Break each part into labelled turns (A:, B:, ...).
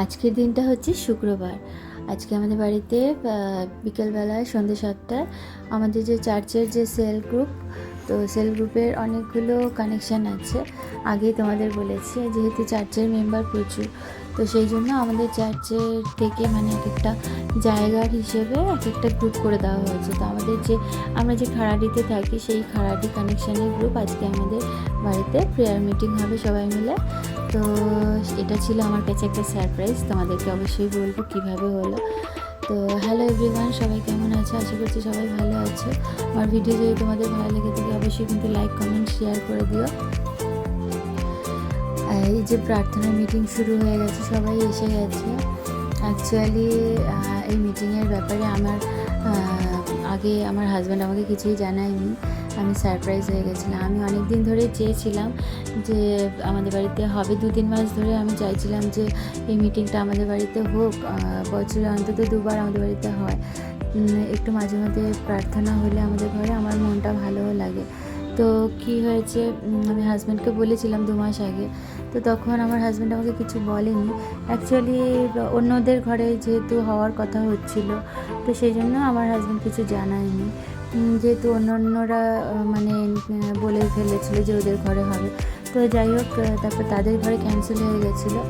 A: আজকের দিনটা হচ্ছে শুক্রবার। আজকে আমাদের বাড়িতে বিকেলবেলায় সন্ধ্যে 7টায় আমাদের যে চার্চের যে সেল গ্রুপ, তো সেল গ্রুপের অনেকগুলো কানেকশান আছে। আগেই তোমাদের বলেছি, যেহেতু চার্চের মেম্বার প্রচুর, তো সেই জন্য আমাদের চার্চের থেকে মানে এক একটা জায়গার হিসেবে এক একটা গ্রুপ করে দেওয়া হয়েছে। তো আমাদের যে আমরা যে খাড়াডিতে থাকি, সেই খাড়াডি কানেকশানের গ্রুপ আজকে আমাদের বাড়িতে প্রেয়ার মিটিং হবে সবাই মিলে। তো এটা ছিল আমার কাছে একটা সারপ্রাইজ, তোমাদেরকে অবশ্যই বলবো কীভাবে হলো। তো হ্যালো এভরিওয়ান, সবাই কেমন আছে? আশা করছি সবাই ভালো আছে। আমার ভিডিও যদি তোমাদের ভালো লেগে থাকে অবশ্যই কিন্তু লাইক, কমেন্ট, শেয়ার করে দিও। এই যে প্রার্থনা মিটিং শুরু হয়ে গেছে, সবাই এসে গেছে। অ্যাকচুয়ালি এই মিটিংয়ের ব্যাপারে আগে আমার হাজব্যান্ড আমাকে কিছুই জানায়নি। আমি সারপ্রাইজ হয়ে গেছিলাম। আমি অনেক দিন ধরে চেয়েছিলাম যে আমাদের বাড়িতে হবে, 2-3 মাস ধরে আমি চাইছিলাম যে এই মিটিংটা আমাদের বাড়িতে হোক। বছরে অন্তত 2বার আমাদের বাড়িতে হয়। একটু মাঝে মাঝে প্রার্থনা হলে আমাদের ঘরে আমার মনটা ভালোও লাগে। তো কি হয়েছে, আমি হাজব্যান্ডকে বলেছিলাম 2 মাস আগে। তো তখন আমার হাজব্যান্ড আমাকে কিছু বলেনি। অ্যাকচুয়ালি অন্যদের ঘরে যেহেতু হওয়ার কথা হচ্ছিল, তো সেই জন্য আমার হাজব্যান্ড কিছু জানায়নি। যেহেতু অন্যরা মানে বলে ফেলেছিল যে ওদের ঘরে হবে। তো যাই হোক, তারপর তাদের ঘরে ক্যান্সেল হয়ে গেছিলো।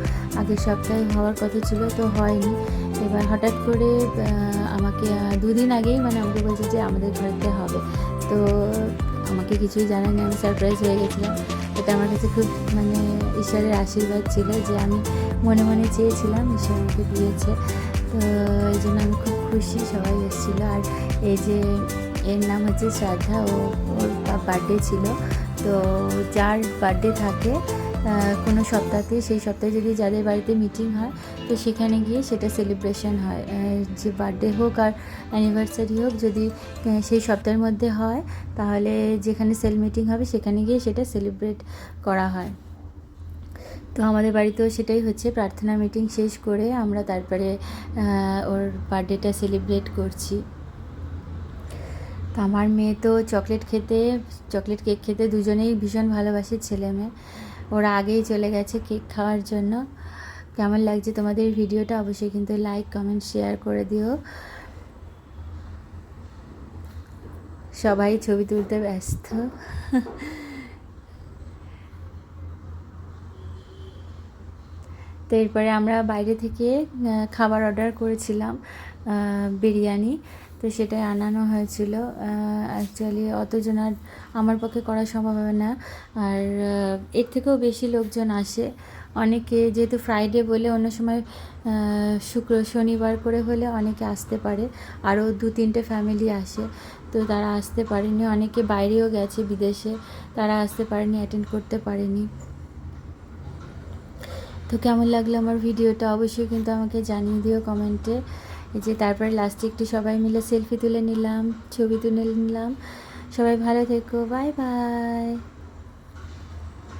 A: আগের সপ্তাহে হওয়ার কথা ছিল, তো হয়নি। এবার হঠাৎ করে আমাকে 2 দিন আগেই মানে আমাকে বলছে যে আমাদের ঘরেতে হবে। তো আমাকে কিছুই জানায়নি, আমি সারপ্রাইজ হয়ে গেছিলাম। এটা আমার কাছে খুব মানে ঈশ্বরের আশীর্বাদ ছিল যে আমি মনে মনে চেয়েছিলাম, ঈশ্বর আমাকে দিয়েছে। তো এই জন্য আমি খুব খুশি। সবাই এসেছিলো। আর এই যে এর নাম হচ্ছে শ্রদ্ধা, ওর বার্থডে ছিল। তো যার বার্থডে থাকে কোনো সপ্তাহে, সেই সপ্তাহে যদি যাদের বাড়িতে মিটিং হয়, তো সেখানে গিয়ে সেটা সেলিব্রেশন হয়। যে বার্থডে হোক আর অ্যানিভার্সারি হোক, যদি সেই সপ্তাহের মধ্যে হয়, তাহলে যেখানে সেল মিটিং হবে সেখানে গিয়ে সেটা সেলিব্রেট করা হয়। তো আমাদের বাড়িতেও সেটাই হচ্ছে। প্রার্থনা মিটিং শেষ করে আমরা তারপরে ওর বার্থডেটা সেলিব্রেট করছি। তো আমার মেয়ে তো চকলেট কেক খেতে দুজনেই ভীষণ ভালোবাসে, ছেলে মেয়ে। ওরা আগেই চলে গেছে কেক খাওয়ার জন্য। কেমন লাগছে তোমাদের ভিডিওটা অবশ্যই কিন্তু লাইক, কমেন্ট, শেয়ার করে দিও। সবাই ছবি তুলতে ব্যস্ত। তো এরপরে আমরা বাইরে থেকে খাবার অর্ডার করেছিলাম, বিরিয়ানি। তো সেটাই আনানো হয়েছিল। অ্যাকচুয়ালি অতজন আর আমার পক্ষে করা সম্ভব হবে না। আর এর থেকেও বেশি লোকজন আসে অনেকে, যেহেতু ফ্রাইডে বলে, অন্য সময় শনিবার করে হলে অনেকে আসতে পারে। আরও 2-3টে ফ্যামিলি আসে, তো তারা আসতে পারেনি। অনেকে বাইরেও গেছে বিদেশে, তারা আসতে পারেনি, অ্যাটেন্ড করতে পারেনি। তো কেমন লাগলো আমার ভিডিওটা অবশ্যই কিন্তু আমাকে জানিয়ে দিও কমেন্টে। এই যে তারপরে লাস্টে একটু সবাই মিলে সেলফি তুলে নিলাম, ছবি তুলে নিলাম। সবাই ভালো থেকো, বাই বাই।